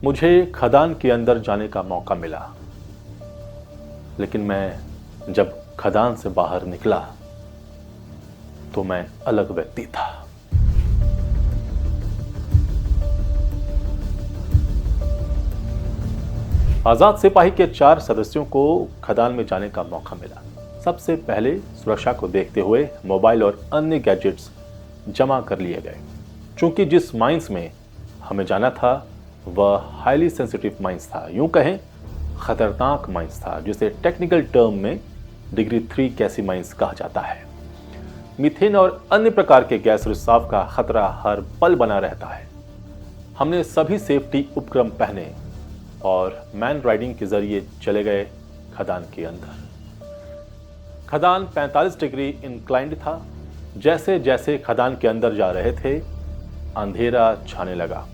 मुझे खदान के अंदर जाने का मौका मिला, लेकिन मैं जब खदान से बाहर निकला तो मैं अलग व्यक्ति था। आजाद सिपाही के 4 सदस्यों को खदान में जाने का मौका मिला। सबसे पहले सुरक्षा को देखते हुए मोबाइल और अन्य गैजेट्स जमा कर लिए गए। चूंकि जिस माइंस में हमें जाना था वह हाईली सेंसिटिव माइंस था, यूं कहें खतरनाक माइंस था, जिसे टेक्निकल टर्म में डिग्री 3 गैसी माइंस कहा जाता है। मीथेन और अन्य प्रकार के गैस रिसाव का खतरा हर पल बना रहता है। हमने सभी सेफ्टी उपकरण पहने और मैन राइडिंग के जरिए चले गए खदान के अंदर। खदान 45 डिग्री इंक्लाइंड था। जैसे जैसे खदान के अंदर जा रहे थे अंधेरा छाने लगा।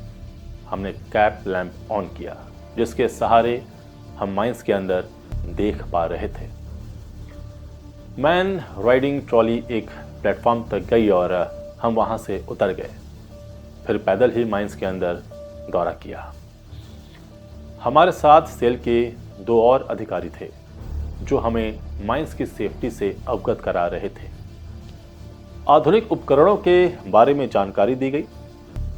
हमने कैप लैंप ऑन किया, जिसके सहारे हम माइंस के अंदर देख पा रहे थे। मैन राइडिंग ट्रॉली एक प्लेटफॉर्म तक गई और हम वहां से उतर गए। फिर पैदल ही माइंस के अंदर दौरा किया। हमारे साथ सेल के 2 और अधिकारी थे जो हमें माइंस की सेफ्टी से अवगत करा रहे थे। आधुनिक उपकरणों के बारे में जानकारी दी गई।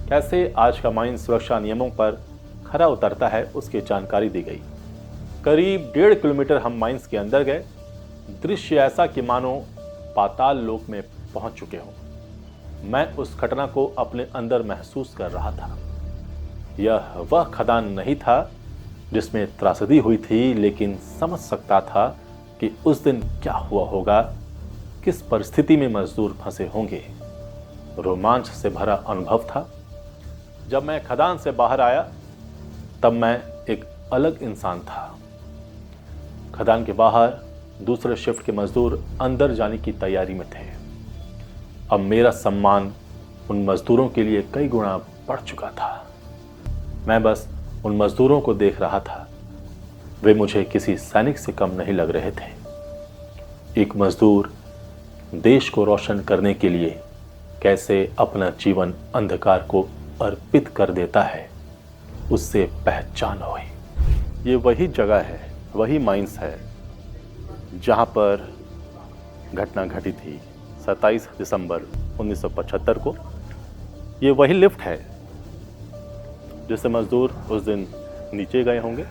कैसे आज का माइंस सुरक्षा नियमों पर खरा उतरता है उसकी जानकारी दी गई। करीब 1.5 किलोमीटर हम माइंस के अंदर गए। दृश्य ऐसा कि मानो पाताल लोक में पहुंच चुके हों। मैं उस घटना को अपने अंदर महसूस कर रहा था। यह वह खदान नहीं था जिसमें त्रासदी हुई थी, लेकिन समझ सकता था कि उस दिन क्या हुआ होगा, किस परिस्थिति में मजदूर फंसे होंगे। रोमांच से भरा अनुभव था। जब मैं खदान से बाहर आया तब मैं एक अलग इंसान था। खदान के बाहर दूसरे शिफ्ट के मजदूर अंदर जाने की तैयारी में थे। अब मेरा सम्मान उन मजदूरों के लिए कई गुना बढ़ चुका था। मैं बस उन मजदूरों को देख रहा था। वे मुझे किसी सैनिक से कम नहीं लग रहे थे। एक मजदूर देश को रोशन करने के लिए कैसे अपना जीवन अंधकार को अर्पित कर देता है, उससे पहचान हुई। ये वही जगह है, वही माइंस है जहां पर घटना घटी थी 27 दिसंबर 1975 को। ये वही लिफ्ट है जिससे मजदूर उस दिन नीचे गए होंगे,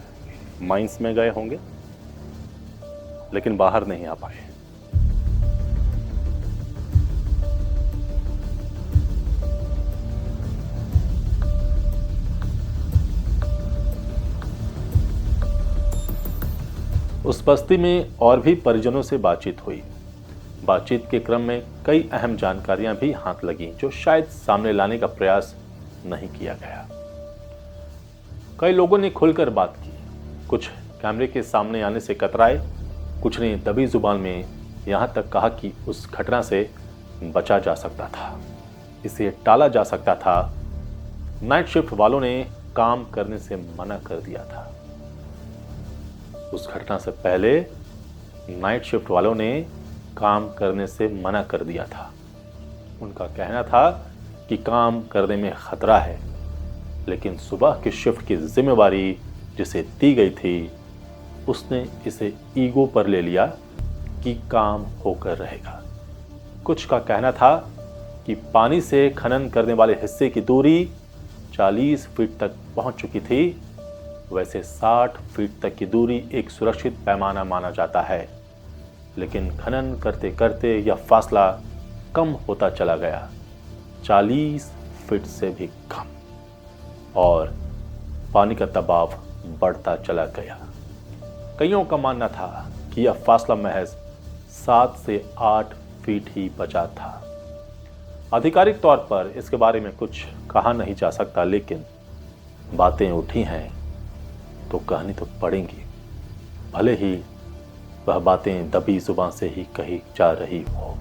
माइंस में गए होंगे, लेकिन बाहर नहीं आ पाए। उस बस्ती में और भी परिजनों से बातचीत हुई। बातचीत के क्रम में कई अहम जानकारियां भी हाथ लगीं जो शायद सामने लाने का प्रयास नहीं किया गया। कई लोगों ने खुलकर बात की। कुछ कैमरे के सामने आने से कतराए, कुछ ने दबी जुबान में यहां तक कहा कि उस घटना से बचा जा सकता था, इसे टाला जा सकता था। नाइट शिफ्ट वालों ने काम करने से मना कर दिया था। उस घटना से पहले नाइट शिफ्ट वालों ने काम करने से मना कर दिया था। उनका कहना था कि काम करने में खतरा है, लेकिन सुबह की शिफ्ट की जिम्मेवारी जिसे दी गई थी उसने इसे ईगो पर ले लिया कि काम होकर रहेगा। कुछ का कहना था कि पानी से खनन करने वाले हिस्से की दूरी 40 फीट तक पहुंच चुकी थी। वैसे 60 फीट तक की दूरी एक सुरक्षित पैमाना माना जाता है, लेकिन खनन करते करते यह फासला कम होता चला गया, 40 फीट से भी कम, और पानी का दबाव बढ़ता चला गया। कईयों का मानना था कि यह फासला महज 7 से 8 फीट ही बचा था। आधिकारिक तौर पर इसके बारे में कुछ कहा नहीं जा सकता, लेकिन बातें उठी हैं तो कहनी तो पड़ेंगी, भले ही वह बातें दबी जुबान से ही कही जा रही हो।